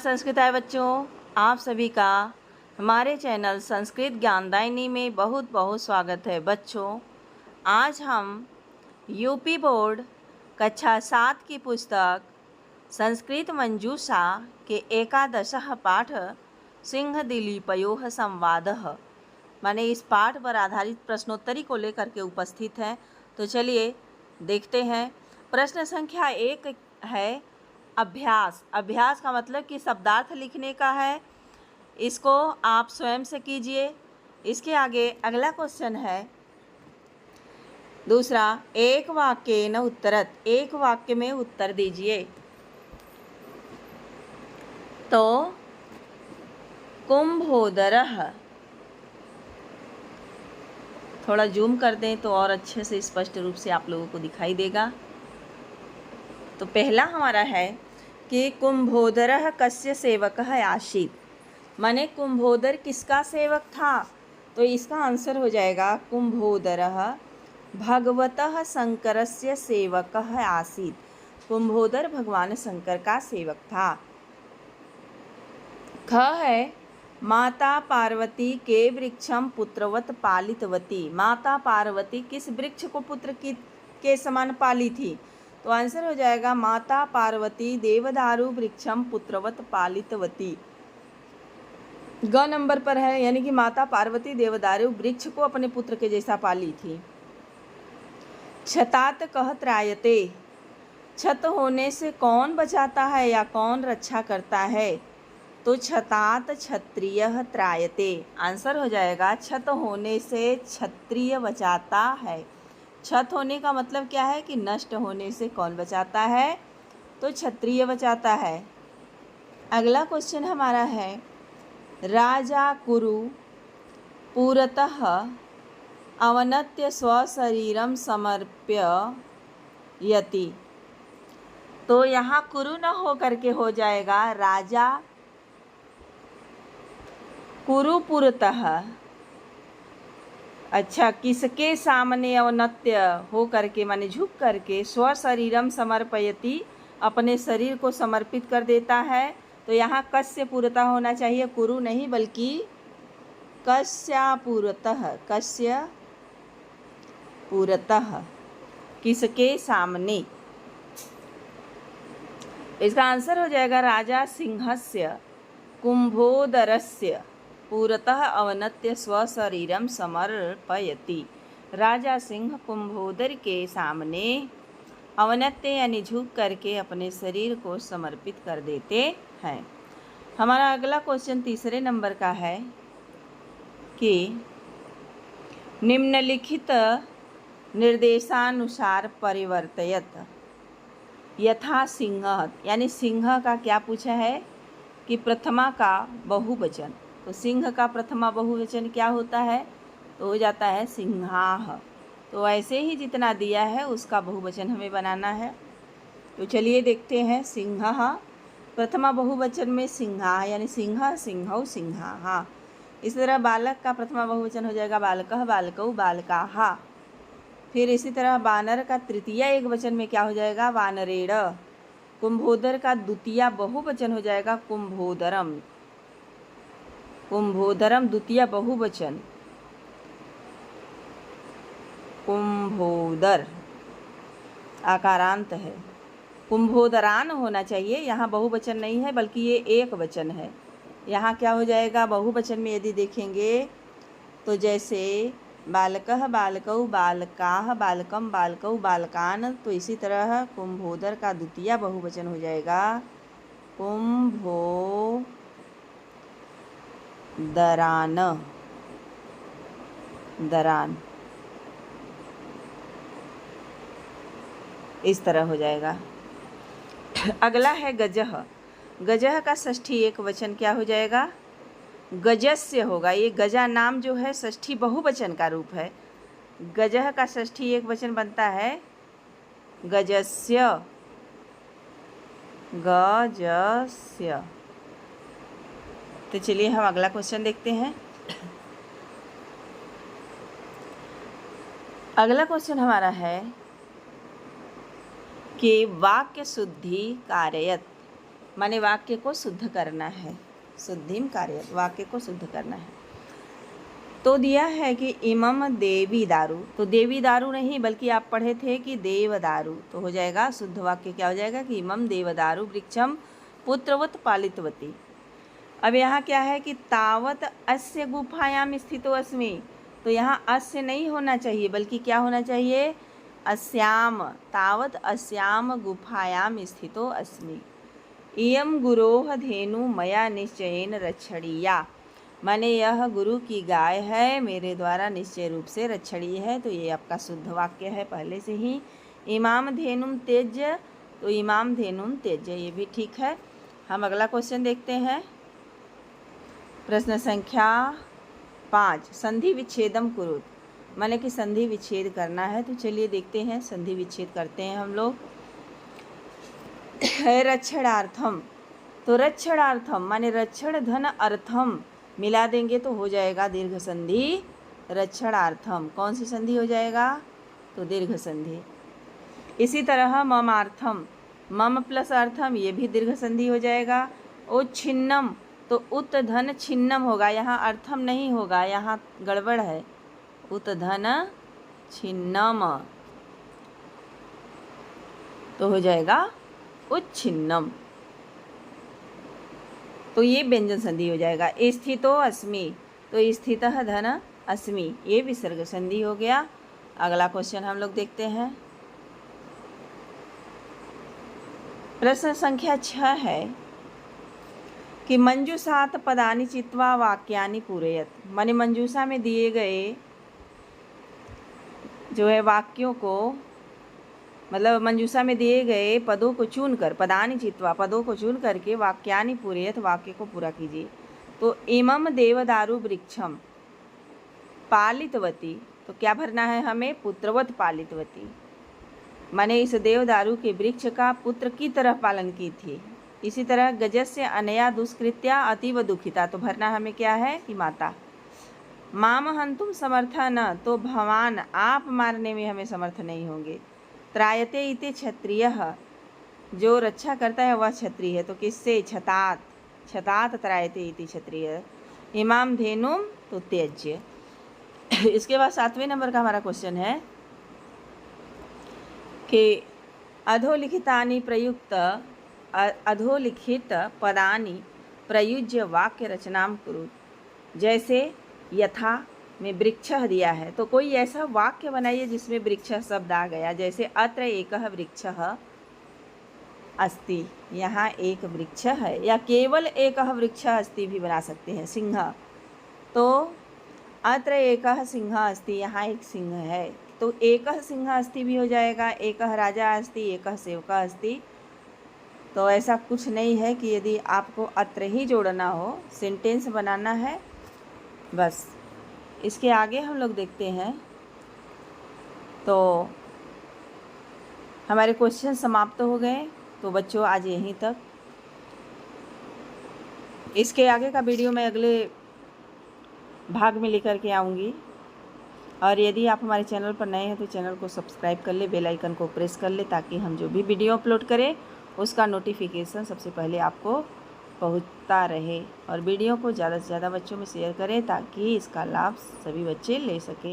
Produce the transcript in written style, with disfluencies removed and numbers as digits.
संस्कृताय बच्चों, आप सभी का हमारे चैनल संस्कृत ज्ञानदायिनी में बहुत बहुत स्वागत है। बच्चों, आज हम यूपी बोर्ड कक्षा 7 की पुस्तक संस्कृत मंजूषा के एकादशः पाठ सिंहदिलीपयोः संवादः माने इस पाठ पर आधारित प्रश्नोत्तरी को लेकर के उपस्थित हैं। तो चलिए देखते हैं। प्रश्न संख्या 1 है अभ्यास। अभ्यास का मतलब कि शब्दार्थ लिखने का है, इसको आप स्वयं से कीजिए। इसके आगे अगला क्वेश्चन है दूसरा, एक वाक्य न उत्तरत, एक वाक्य में उत्तर दीजिए। तो कुंभोदरः, थोड़ा जूम कर दें तो और अच्छे से स्पष्ट रूप से आप लोगों को दिखाई देगा। तो पहला हमारा है कि कुंभोदरः कस्य सेवकः आसीत्, माने कुंभोदर किसका सेवक था। तो इसका आंसर हो जाएगा कुंभोदरः भगवतः शंकरस्य सेवकः आसीत्। कुंभोदर भगवान शंकर का सेवक था। ख है माता पार्वती के वृक्षम पुत्रवत पालितवती। माता पार्वती किस वृक्ष को पुत्र के समान पाली थी। तो आंसर हो जाएगा माता पार्वती देवदारू वृक्षम पुत्रवत पालितवती। ग नंबर पर है, यानी कि माता पार्वती देवदारू वृक्ष को अपने पुत्र के जैसा पाली थी। छतात कह त्रायते, छत होने से कौन बचाता है या कौन रक्षा करता है। तो छतात क्षत्रियः त्रायते। आंसर हो जाएगा छत होने से क्षत्रिय बचाता है। छत होने का मतलब क्या है कि नष्ट होने से कौन बचाता है, तो क्षत्रिय बचाता है। अगला क्वेश्चन हमारा है राजा कुरु पुरतः अवनत्य स्वशरीरम समर्प्य यति। तो यहाँ कुरु न हो करके हो जाएगा राजा कुरुपुरतः। अच्छा, किसके सामने अवनत्य हो करके माने झुक करके स्वशरीरम समर्पयति, अपने शरीर को समर्पित कर देता है। तो यहाँ कस्य पुरतः होना चाहिए, कुरु नहीं बल्कि कस्यापुरतः। कस्य पुरतः, किसके सामने। इसका आंसर हो जाएगा राजा सिंहस्य कुंभोदरस्य पुरतः अवनत्य स्वशरीरम समर्पयति। राजा सिंह कुंभोदर के सामने अवनत्य यानी झुक करके अपने शरीर को समर्पित कर देते हैं। हमारा अगला क्वेश्चन तीसरे नंबर का है कि निम्नलिखित निर्देशानुसार परिवर्तयत यथा सिंह, यानी सिंह का क्या पूछा है कि प्रथमा का बहुवचन। तो सिंह का प्रथमा बहुवचन क्या होता है, तो हो जाता है सिंहाः। तो ऐसे ही जितना दिया है उसका बहुवचन हमें बनाना है। तो चलिए देखते हैं। सिंहः प्रथमा बहुवचन में सिंहाः, यानी सिंह सिंहौ सिंहाः। इस तरह बालक का प्रथमा बहुवचन हो जाएगा बालकः बालकौ बालकाः। फिर इसी तरह बानर का तृतीया एक वचन में क्या हो जाएगा वानरेण। कुंभोदर का द्वितीया बहुवचन हो जाएगा कुंभोदरम। कुंभोदरम द्वितीया बहुवचन कुंभोदर, आकारांत है। कुंभोदरान होना चाहिए, यहाँ बहुवचन नहीं है बल्कि ये एक वचन है। यहाँ क्या हो जाएगा बहुवचन में यदि देखेंगे तो जैसे बालकः बालकौ बालकाः बालकम बालकौ बालकान, तो इसी तरह कुंभोदर का द्वितीया बहुवचन हो जाएगा कुंभोदरान। दरान, इस तरह हो जाएगा। अगला है गजः। गजः का षष्ठी एक वचन क्या हो जाएगा गजस्य होगा। ये गजा नाम जो है षष्ठी बहुवचन का रूप है। गजः का षष्ठी एक वचन बनता है गजस्य। गजस्य। तो चलिए हम अगला क्वेश्चन देखते हैं। अगला क्वेश्चन हमारा है कि वाक्य शुद्धि कारयत, माने वाक्य को शुद्ध करना है, शुद्धिम कार्य, वाक्य को शुद्ध करना है। तो दिया है कि इमम देवी दारू, तो देवी दारू नहीं बल्कि आप पढ़े थे कि देवदारू, तो हो जाएगा शुद्ध वाक्य क्या हो जाएगा कि इमम देवदारू वृक्षम पुत्रवत पालितवती। अब यहाँ क्या है कि तावत अस्य गुफायाम स्थितो अस्मि, तो यहाँ अस्य नहीं होना चाहिए बल्कि क्या होना चाहिए, अस्याम, तावत अस्याम गुफायाम स्थितो अस्मि। इयम गुरोह धेनु मया निश्चयेन रक्षणीया, माने यह गुरु की गाय है, मेरे द्वारा निश्चय रूप से रक्षणीय है, तो ये आपका शुद्ध वाक्य है पहले से ही। इमाम धेनुम त्यज्य, तो इमाम धेनुम त्यज्य ये भी ठीक है। हम अगला क्वेश्चन देखते हैं, प्रश्न संख्या 5, संधि विच्छेदम कुरुत, माने कि संधि विच्छेद करना है, तो चलिए देखते हैं, संधि विच्छेद करते हैं हम लोग। रक्षणार्थम, तो रक्षणार्थम माने रक्षण धन अर्थम मिला देंगे तो हो जाएगा दीर्घ संधि रक्षणार्थम। कौन सी संधि हो जाएगा, तो दीर्घ संधि। इसी तरह ममार्थम, मम प्लस अर्थम ये भी दीर्घ संधि हो जाएगा। उच्छिन्नम, तो उत धन छिन्नम होगा, यहाँ अर्थम नहीं होगा, यहाँ गड़बड़ है, उत धन छिन्नम, तो हो जाएगा उच्छिन्नम, तो ये व्यंजन संधि हो जाएगा। स्थितो अस्मि, तो स्थितः धन अस्मि ये विसर्ग संधि हो गया। अगला क्वेश्चन हम लोग देखते हैं, प्रश्न संख्या 6 है कि मंजूषात पदानि चित्वा वाक्यानि पूरयत, माने मंजूषा में दिए गए जो है वाक्यों को, मतलब मंजूषा में दिए गए पदों को चुनकर, पदानि चित्वा पदों को चुन करके वाक्यानि पूरयत वाक्य को पूरा कीजिए। तो इमम देवदारू वृक्षम पालितवती, तो क्या भरना है हमें, पुत्रवत पालितवती, माने इस देवदारू के वृक्ष का पुत्र की तरह पालन की थी। इसी तरह गजस्य अनया दुष्कृत्या अतीव दुखिता, तो भरना हमें क्या है कि माता। माम हंतुम समर्था न, तो भगवान आप मारने में हमें समर्थ नहीं होंगे। त्रायते इति क्षत्रियः, जो रक्षा करता है वह क्षत्रिय है, तो किससे, छतात, छतात त्रायते इति क्षत्रिय। इमाम धेनुम, तो त्यज्य। इसके बाद 7वें नंबर का हमारा क्वेश्चन है कि अधोलिखितानि प्रयुक्त, अधोलिखित पदानि प्रयुज्य वाक्य रचनाम कुरु, जैसे यथा में वृक्षः दिया है, तो कोई ऐसा वाक्य बनाइए जिसमें वृक्षः शब्द आ गया, जैसे अत्र एकः वृक्षः अस्ति, यहाँ एक वृक्ष है, या केवल एकः वृक्षः अस्ति भी बना सकते हैं, सिंह, तो अत्र एकः सिंह अस्ति, यहाँ एक सिंह है, तो एकः सिंह अस्ति भी हो जाएगा, एकः राजा अस्ति, एकः सेवकः अस्ति। तो ऐसा कुछ नहीं है कि यदि आपको अत्र ही जोड़ना हो, सेंटेंस बनाना है बस। इसके आगे हम लोग देखते हैं, तो हमारे क्वेश्चन समाप्त हो गए। तो बच्चों आज यहीं तक, इसके आगे का वीडियो मैं अगले भाग में लेकर के आऊँगी। और यदि आप हमारे चैनल पर नए हैं तो चैनल को सब्सक्राइब कर ले, बेल आइकन को प्रेस कर ले, ताकि हम जो भी वीडियो अपलोड करें उसका नोटिफिकेशन सबसे पहले आपको पहुंचता रहे। और वीडियो को ज़्यादा से ज़्यादा बच्चों में शेयर करें ताकि इसका लाभ सभी बच्चे ले सकें।